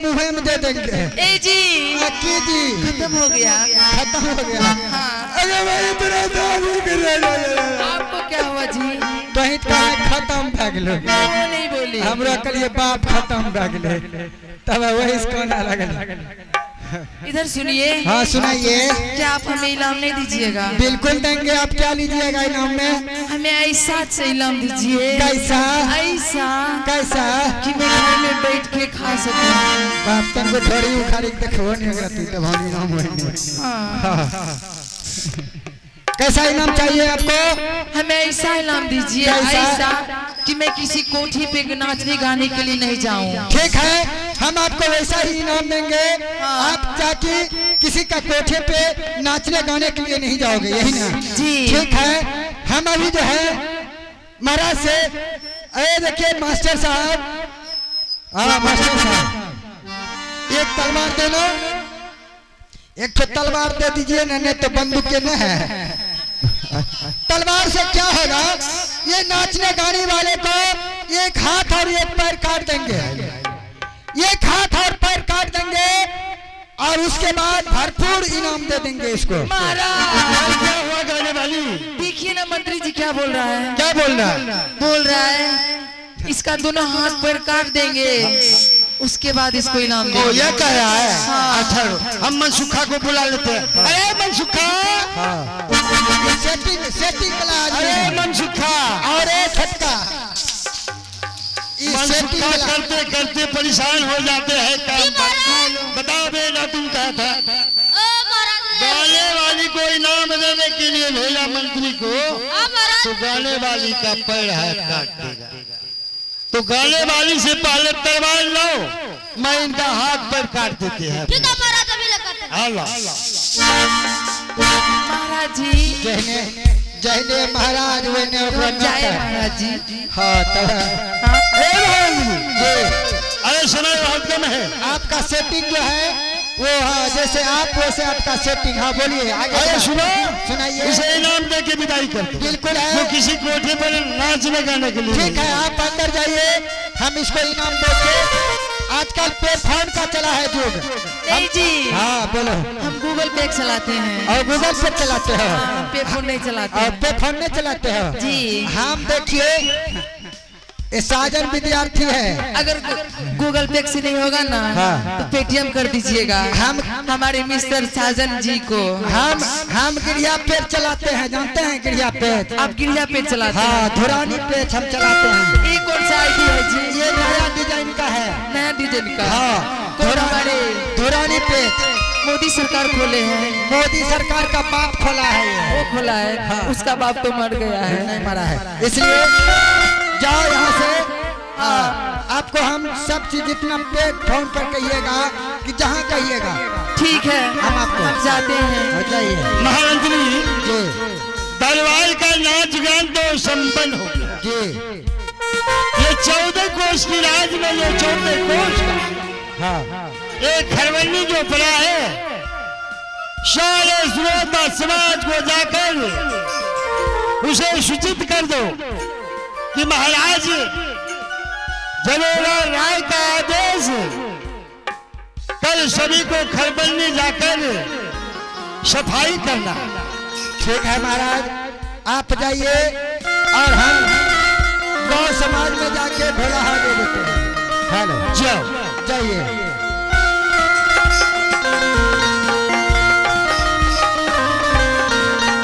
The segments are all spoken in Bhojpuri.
मुँह में दे देंगे। ए जी की जी खत्म हो गया। हाँ। अरे भाई तेरा आपको क्या हुआ जी? कहीं का खत्म भा गेलो। नहीं बोली हमरा कलिए बाप खत्म भा गेले तब वही इसको ना लगल। इधर सुनिए। हाँ सुनाइए। क्या आप हमें इनाम नहीं दीजिएगा? बिल्कुल देंगे। आप क्या लीजिएगा इनाम में? हमें ऐसा से इनाम दीजिए। कैसा? ऐसा कैसा कि मैं घर में बैठ के खा सकूं। बाप तुमको थोड़ी उखाड़ी देखो नहीं होगा तू तो भारी इनाम होएंगे। हाँ। कैसा इनाम चाहिए आपको? हमें ऐसा इनाम दीजिए। ऐसा कि मैं किसी कोठी पे नाचने गाने के लिए नहीं जाऊं। ठीक है, हम आपको वैसा ही इनाम देंगे। आप ताकि किसी का कोठे पे नाचने गाने के लिए नहीं जाओगे, यही ना जी? ठीक है। हम अभी जो है महाराज से अरे देखिए मास्टर साहब। हाँ मास्टर साहब एक तलवार दे लो। एक तो तलवार दे दीजिए ना, नहीं तो बंदूक के न है। तलवार से क्या होगा? ये नाचने गाने वाले को एक हाथ और एक पैर काट देंगे। एक हाथ और पैर काट देंगे और उसके बाद भरपूर इनाम दे देंगे इसको। महाराज क्या हुआ गाने वाली? देखिए ना मंत्री जी क्या बोल रहा है। क्या बोल रहा है? बोल रहा है इसका दोनों हाथ पैर काट देंगे, उसके बाद इसको इनाम देंगे। ये कह रहा है। हाँ। अच्छा हम मनसुखा को बुला लेते हैं। अरे मनसुखा। सेटिंग अरे मनसुखा और छटका मनसुखा करते करते परेशान हो जाते हैं। काम बताओ बेटा तुम कहा था गाने वाली को इनाम देने के लिए भेजा मंत्री को, तो गाने वाली का पैर हाथ काट देगा। तो गाने वाली से पहले तलवार लो, मैं इनका हाथ पैर काट देते हैं। महाराज जी जयने महाराज जय महाराज जी। हाँ अरे सुनो कम है आपका सेटिंग जो है वो। हाँ जैसे आप वैसे आपका सेटिंग। हाँ बोलिए आगे। अरे सुनो सुनाइए। इसे इनाम दे के विदाई करते। बिल्कुल है। वो किसी कोठे पर नाचने गाने के लिए। ठीक है आप अंदर जाइए, हम इसको इनाम देंगे। आजकल पे फोन का चला है युग। नहीं जी। हाँ बोलो। हम गूगल पे चलाते हैं। और गूगल पे चलाते हो? पे फोन नहीं चलाते। और पे फोन नहीं चलाते हो जी? हम देखिए साजन विद्यार्थी है। अगर गूगल पे से नहीं होगा ना। हाँ। तो पेटीएम कर दीजिएगा। हम हमारे मिस्टर साजन जी को। हम गिरिया पेट चलाते हैं, जानते हैं गिरिया पेट? आप गिरिया पेट चलाते हैं? हाँ धुरानी पेट हम चलाते हैं। ये कौन सा आईडी है जी? ये नया डिजाइन का है। नया डिजाइन का? हाँ हमारे धुरानी पेट मोदी सरकार खोले हैं। मोदी सरकार का बाप खोला है ये। वो खोला है। हाँ। उसका बाप तो मर गया है। नहीं मरा है, इसलिए जाओ यहाँ से। आपको हम सब चीज जितना पे फोन पर कहिएगा कि जहाँ कहिएगा। ठीक है हम आपको जाते हैं। जाइए। महामंत्री जी दरबार का नाच गान तो संपन्न हो गया जी। ये 14 कोष की राज में जो 14 कोष का हाँ एक खरवंडी जो पड़ा है, सारे श्रोता समाज को जाकर उसे सूचित कर दो कि महाराज जवेरा राय का आदेश कल सभी को खरबंदी जाकर सफाई करना। ठीक है महाराज आप जाइए और हम गौ समाज में जाके भोला दे देते हैं। हेलो जाओ जाइए।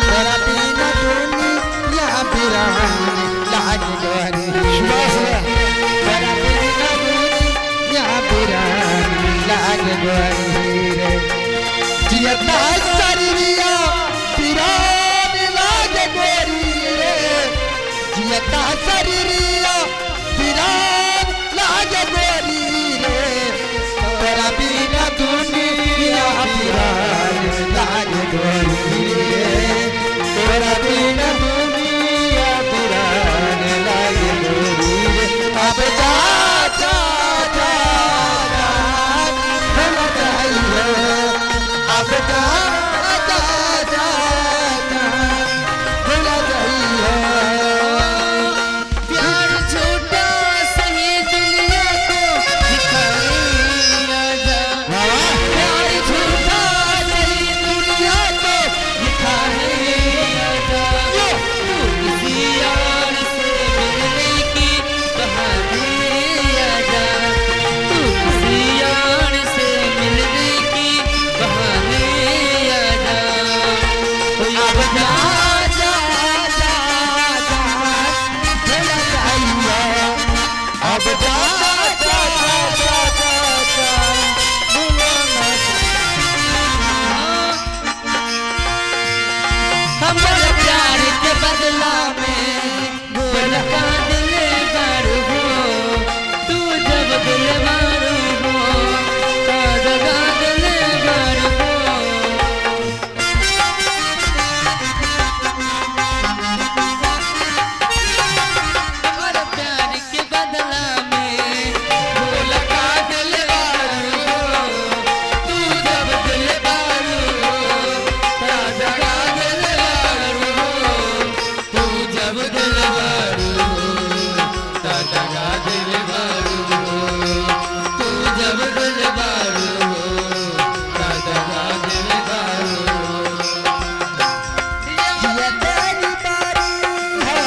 तेरा बिना दुनिया बिरान लागे गोरी। तेरा बिना दुनिया बिरान लागे गोरी रे। जियता शरीरिया बिरान लागे गोरी रे। जियता शरीरिया बिरान लागे गोरी रे। तेरा बिना दुनिया बिरान लागे गोरी रे। तेरा बिना दुनिया बिरान लागे गोरी रे। अब जा जा जा जा भूल जाइए। अब जा जा जा जा भूल जाइए। प्यार झूठा सही दुनिया को दिखाए सब दिलदारो राजा दिलदारो ये तेरी बारी है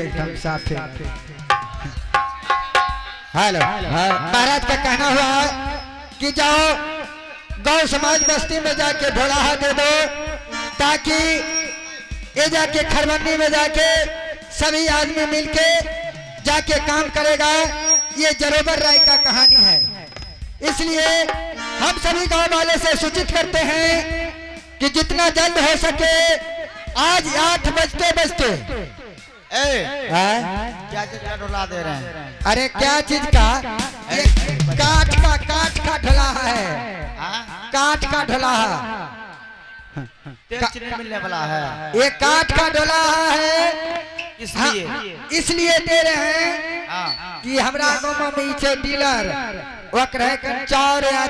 एकदम साफ है। हेलो, महाराज का कहना हुआ है कि जाओ गौ समाज बस्ती में जाके ढोलाहा दे दो, ताकि ये जाके खरबंदी में जाके सभी आदमी मिलके जाके काम करेगा। ये जरोबर राय का कहानी है, इसलिए हम सभी गांव वाले से सूचित करते हैं कि जितना जल्द हो सके आज 8 बजते बजते क्या ढोला दे रहे हैं? अरे क्या चीज का? ये काठ का ढला है, काठ का ढला है, तेल चीनी मिलने वाला है। ये काठ का ढला है, इसलिए दे रहे हैं कि हमरा गाँव में इसे डीलर वक्र चाउर या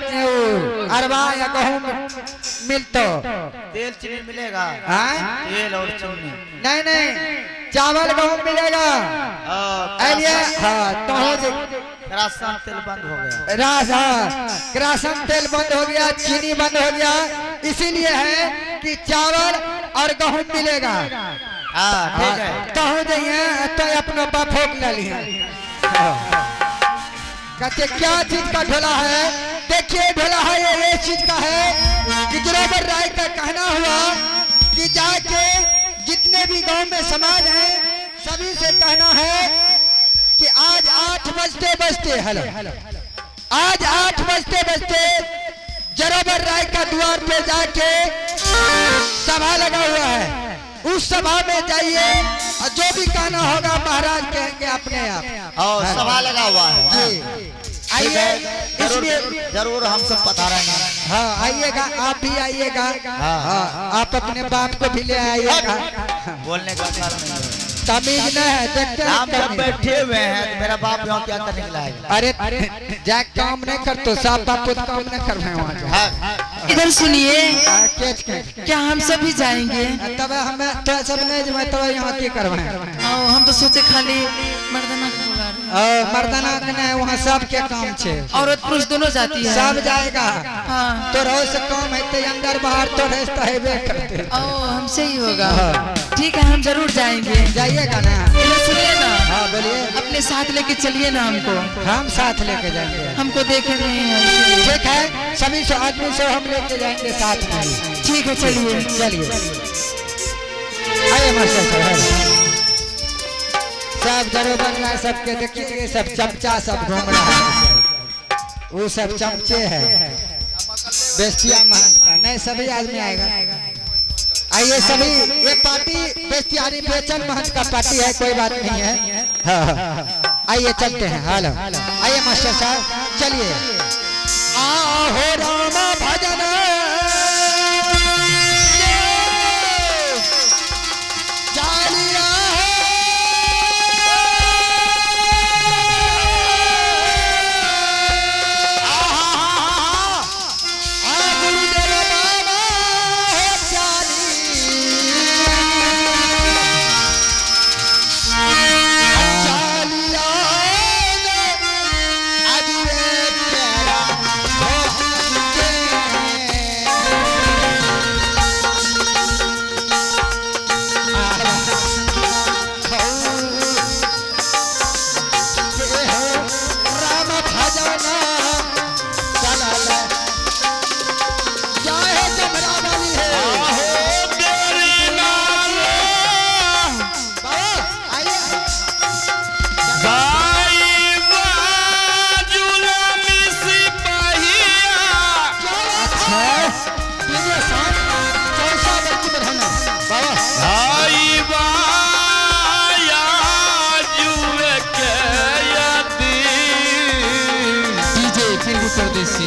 अरबा या गहूम मिलतो। तेल चीनी मिलेगा? तेल और चीनी नहीं, चावल गहूम मिलेगा। हाँ तो राशन तेल बंद हो गया, राशन तेल बंद हो गया, चीनी बंद हो गया, इसीलिए है कि चावल और गहूम मिलेगा। ठीक है, तो हो जाइए तो अपना बाफोक ले लिया। कहते क्या चीज का ढोला है? देखिए ढोला है ये चीज का है कि जोरावर राय का कहना हुआ कि जाके जितने भी गांव में समाज हैं सभी से कहना है कि आज 8 बजते हेलो, आज 8 बजते जोरावर राय का द्वार पे जाके सभा लगा हुआ है, उस सभा में जाइए और जो भी कहना होगा महाराज कहेंगे अपने आप। और सभा लगा हुआ है जी, आइए, इसलिए जरूर हम सब बता रहे हैं। हाँ आइएगा, आप भी आइएगा। हाँ आप अपने बाप को भी ले आइएगा। बोलने का कारण नहीं है, तमीज न है, देखते हम जब हैं बैठे हुए हैं तो मेरा बाप यहाँ क्या करने निकला है? अरे जाक काम नहीं करते, साफ बाप काम नहीं कर रहे वहाँ। इधर सुनिए, क्या क्या हम सभी जाएंगे? तब हमें तो सब नहीं जमा, तो यहाँ की करवाएं। हम तो सोचे खाली मर्दाना मर्दाना नहीं, वहाँ सब के काम छे, औरत पुरुष दोनों जाती है, सब जाएगा। हाँ तो रोज से काम है तो अंदर बाहर तो रहता है करते। हमसे ही होगा। ठीक है, हम जरूर जाएंगे। जाइएगा ना? सुनिए ना, हाँ बोलिए। अपने साथ लेके चलिए ना हमको, हम साथ लेके जाएंगे। हमको देखे नहीं है। ठीक है, सभी से आदमी से हम लेके जाएंगे साथ में। ठीक है, चलिए चलिए। आइए मास्टर साहब, सब जरूर बन रहा है, सबके देखिए सब चमचा सब घूम रहा है, वो सब चमचे है। बेस्तिया महंत नहीं, सभी आदमी आएगा। आइए सभी, ये पार्टी बेस्तियारी बेचन महंत का पार्टी है, कोई बात नहीं है। हाँ आइए चलते हैं। हेलो आइए मास्टर साहब, चलिए। आहो राम भजन परदेसी।